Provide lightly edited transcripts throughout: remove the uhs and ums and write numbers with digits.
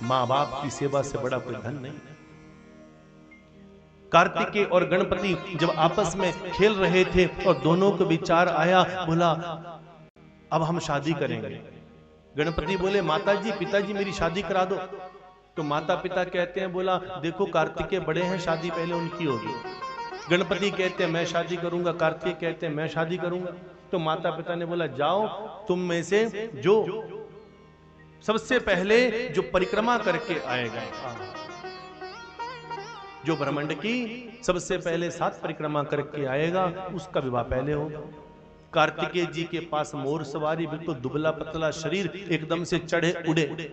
मां बाप की सेवा से बड़ा कोई धन नहीं। कार्तिकेय और गणपति जब आपस में खेल रहे थे और दोनों को विचार आया, बोला अब हम शादी करेंगे। गणपति बोले माता जी पिताजी मेरी शादी करा दो। तो माता पिता कहते हैं, बोला देखो कार्तिकेय बड़े हैं, शादी पहले उनकी होगी। गणपति कहते हैं मैं शादी करूंगा, कार्तिकेय कहते हैं मैं शादी करूंगा। तो माता पिता ने बोला जाओ तुम में से जो सबसे पहले जो परिक्रमा करके आएगा, जो ब्रह्मांड की सबसे पहले 7 परिक्रमा करके आएगा उसका विवाह पहले होगा। कार्तिकेय जी के पास मोर सवारी, बिल्कुल दुबला पतला शरीर, एकदम से चढ़े उड़े।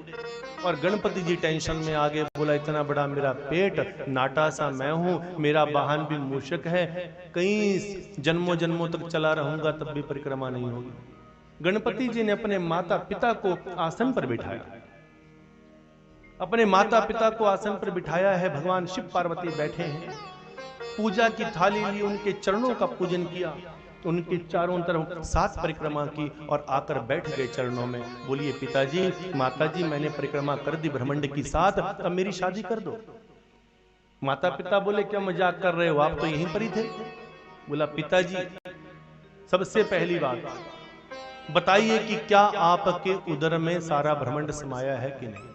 और गणपति जी टेंशन में आ गए, बोला इतना बड़ा मेरा पेट, नाटा सा मैं हूं, मेरा वाहन भी मूषक है, कई जन्मों जन्मों तक चला रहूंगा तब भी परिक्रमा नहीं होगी। गणपति जी ने अपने माता पिता को आसन पर बिठाया, अपने माता पिता को आसन पर बिठाया है। भगवान शिव पार्वती बैठे हैं, पूजा की थाली ली, उनके चरणों का पूजन किया, उनके चारों तरफ 7 परिक्रमा की और आकर बैठ गए चरणों में। बोलिए पिताजी माताजी मैंने परिक्रमा कर दी ब्रह्मांड की 7, अब मेरी शादी कर दो। माता पिता बोले क्या मजाक कर रहे हो, आप तो यहीं पर ही थे। बोला पिताजी सबसे पहली बात बताइए कि क्या आपके उदर में सारा ब्रह्मांड समाया है कि नहीं।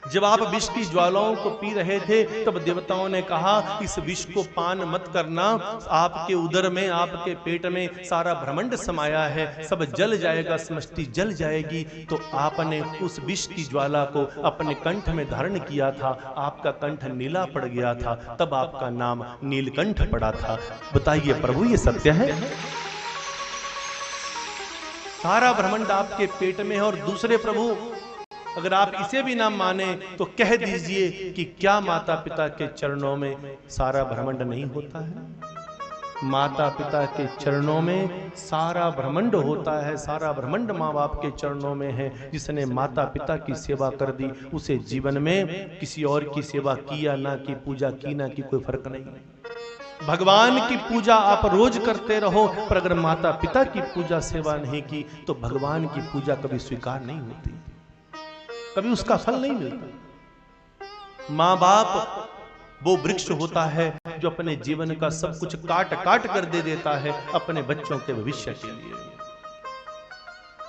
जब आप विष की ज्वालाओं को पी रहे थे तब देवताओं ने कहा इस विष को पान मत करना, आपके उदर में आपके पेट में सारा ब्रह्मांड समाया है, सब जल जाएगा, समष्टि जल जाएगी। तो आपने उस विष की ज्वाला को अपने कंठ में धारण किया था, आपका कंठ नीला पड़ गया था, तब आपका नाम नीलकंठ पड़ा था। बताइए प्रभु ये सत्य है? सारा ब्रह्मांड आपके पेट में है। और दूसरे प्रभु अगर आप इसे भी ना माने तो कह दीजिए कि क्या माता पिता के चरणों में सारा ब्रह्मांड नहीं होता है? माता पिता के चरणों में सारा ब्रह्मांड होता है, सारा ब्रह्मांड माँ बाप के चरणों में है। जिसने माता पिता की सेवा कर दी उसे जीवन में किसी और की सेवा की या ना की, पूजा की ना की, कोई फर्क नहीं। भगवान की पूजा आप रोज करते रहो, पर अगर माता पिता की पूजा सेवा नहीं की तो भगवान की पूजा कभी स्वीकार नहीं होती, कभी उसका फल नहीं मिलता। मां बाप वो वृक्ष होता है जो अपने जीवन का सब कुछ काट काट कर दे देता है अपने बच्चों के भविष्य के लिए।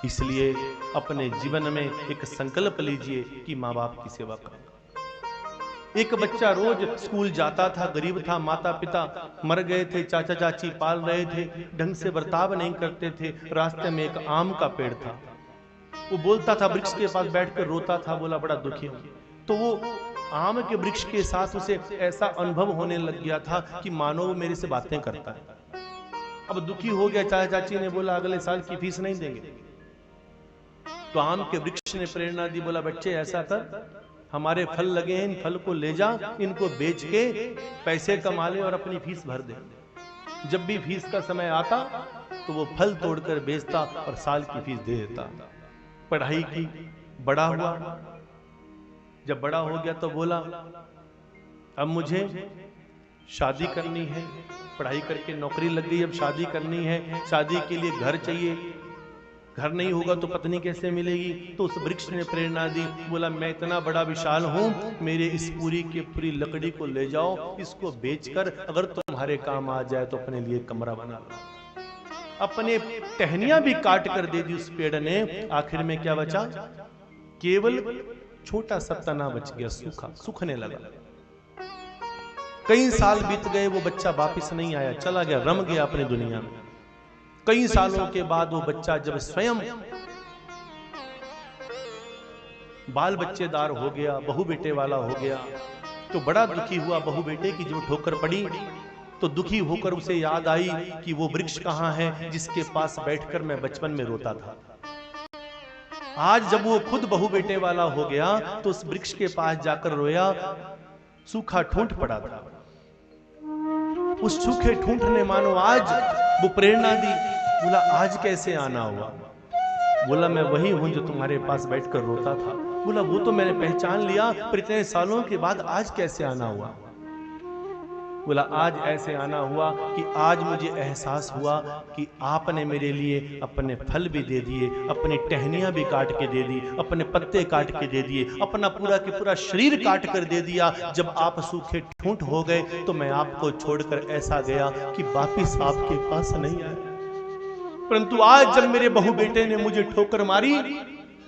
इसलिए अपने जीवन में एक संकल्प लीजिए कि मां बाप की सेवा करो। एक बच्चा रोज स्कूल जाता था, गरीब था, माता पिता मर गए थे, चाचा चाची पाल रहे थे, ढंग से बर्ताव नहीं करते थे। रास्ते में एक आम का पेड़ था, वो बोलता था, वृक्ष के पास बैठकर रोता था, बोला बड़ा दुखी हूं। तो वो आम के वृक्ष के साथ उसे ऐसा अनुभव होने लग गया था कि मानो वो मेरे से बातें करता है। अब दुखी हो गया, चाचा चाची ने बोला अगले साल की फीस नहीं देंगे। तो आम के वृक्ष ने प्रेरणा दी, बोला बच्चे ऐसा कर, हमारे फल लगे हैं, इन फल को ले जा, इनको बेच के पैसे कमा ले और अपनी फीस भर दे। जब भी फीस का समय आता तो वो फल तोड़कर बेचता और साल की फीस दे देता। पढ़ाई की, बड़ा हुआ, जब बड़ा हो गया तो बोला अब मुझे शादी करनी है, पढ़ाई करके नौकरी लग गई, अब शादी करनी है, शादी के लिए घर चाहिए, घर नहीं होगा तो पत्नी कैसे मिलेगी। तो उस वृक्ष ने प्रेरणा दी, बोला मैं इतना बड़ा विशाल हूं, मेरे इस पूरी की पूरी लकड़ी को ले जाओ, इसको बेचकर अगर तुम्हारे काम आ जाए तो अपने लिए कमरा बना लो। अपने टहनियां भी काट कर दे दी उस पेड़ ने। आखिर में क्या बचा? केवल छोटा सा तना बच गया, सूखा, सूखने लगा। कई साल बीत गए, वो बच्चा वापस नहीं आया, चला गया, रम गया अपनी दुनिया में। कई सालों के बाद वो बच्चा जब स्वयं बाल बच्चेदार हो गया, बहू बेटे वाला हो गया, तो बड़ा दुखी हुआ। बहू बेटे की जो ठोकर पड़ी तो दुखी होकर उसे याद आई कि वो वृक्ष कहां है जिसके पास बैठकर मैं बचपन में रोता था। आज जब वो खुद बहू बेटे वाला हो गया तो उस वृक्ष के पास जाकर रोया, सूखा ठूंठ पड़ा था। उस सूखे ठूंठ ने मानो आज वो प्रेरणा दी, बोला आज कैसे आना हुआ? बोला मैं वही हूं जो तुम्हारे पास बैठकर रोता था। बोला वो तो मैंने पहचान लिया, पर इतने सालों के बाद आज कैसे आना हुआ? बोला आज ऐसे आना हुआ कि आज मुझे एहसास हुआ कि आपने मेरे लिए अपने फल भी दे दिए, अपनी टहनियां भी काट के दे दी, अपने पत्ते काट के दे दिए, अपना पूरा के पूरा शरीर काट कर दे दिया। जब आप सूखे ठूंठ हो गए तो मैं आपको छोड़कर ऐसा गया कि वापिस आपके पास नहीं आया। परंतु आज जब मेरे बहू बेटे ने मुझे ठोकर मारी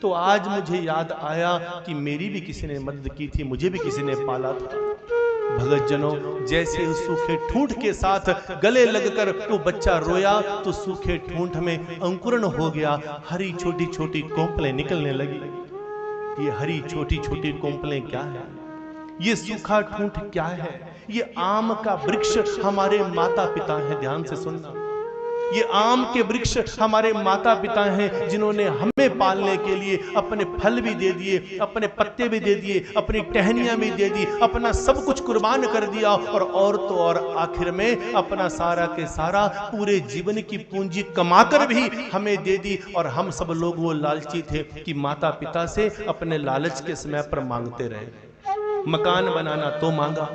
तो आज मुझे याद आया कि मेरी भी किसी ने मदद की थी, मुझे भी किसी ने पाला था। भगत जनों, जैसे उस सूखे ठूंठ के साथ गले लगकर वो बच्चा रोया तो सूखे ठूंठ में अंकुरण हो गया, हरी छोटी छोटी कोंपलें निकलने लगी। ये हरी छोटी छोटी कोंपलें क्या है? ये सूखा ठूंठ क्या है? ये आम का वृक्ष हमारे माता पिता हैं। ध्यान से सुनना, ये आम के वृक्ष हमारे माता पिता हैं जिन्होंने हमें पालने के लिए अपने फल भी दे दिए, अपने पत्ते भी दे दिए, अपनी टहनियां भी दे दी, अपना सब कुछ कुर्बान कर दिया और तो और आखिर में अपना सारा के सारा पूरे जीवन की पूंजी कमाकर भी हमें दे दी। और हम सब लोग वो लालची थे कि माता पिता से अपने लालच के समय पर मांगते रहे। मकान बनाना तो मांगा,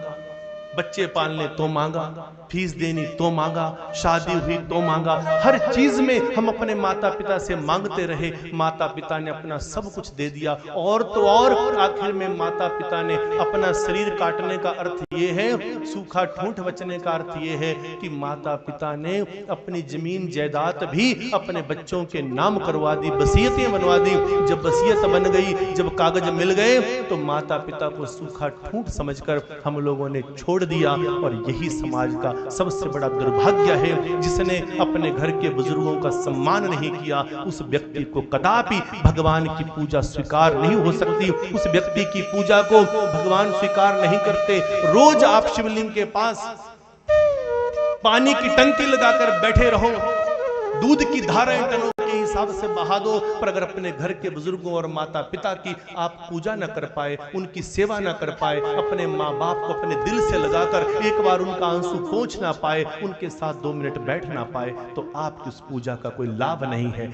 बच्चे पालने तो मांगा, फीस देनी तो मांगा, शादी हुई तो मांगा, हर चीज में हम अपने माता पिता से मांगते रहे। माता पिता ने अपना सब कुछ दे दिया और तो और आखिर में माता पिता ने अपना शरीर काटने का अर्थ ये है, सूखा ठूंठ बचने का अर्थ ये है कि माता पिता ने अपनी जमीन जायदाद भी अपने बच्चों के नाम करवा दी, वसीयतें बनवा दी। जब वसीयत बन गई, जब कागज मिल गए तो माता पिता को सूखा ठूंठ समझकर हम लोगों ने छोड़ दिया। और यही समाज का सबसे बड़ा दुर्भाग्य है, जिसने अपने घर के बुजुर्गों का सम्मान नहीं किया, उस व्यक्ति को कदापि भगवान की पूजा स्वीकार नहीं हो सकती। उस व्यक्ति की पूजा को भगवान स्वीकार नहीं करते। रोज आप शिवलिंग के पास पानी की टंकी लगाकर बैठे रहो, दूध की धाराएं टनों के हिसाब से बहा दो, पर अगर अपने घर के बुजुर्गों और माता पिता की आप पूजा न कर पाए, उनकी सेवा न कर पाए, अपने माँ बाप को अपने दिल से लगाकर एक बार उनका आंसू पोंछ ना पाए, उनके साथ 2 मिनट बैठ ना पाए, तो आपकी उस पूजा का कोई लाभ नहीं है।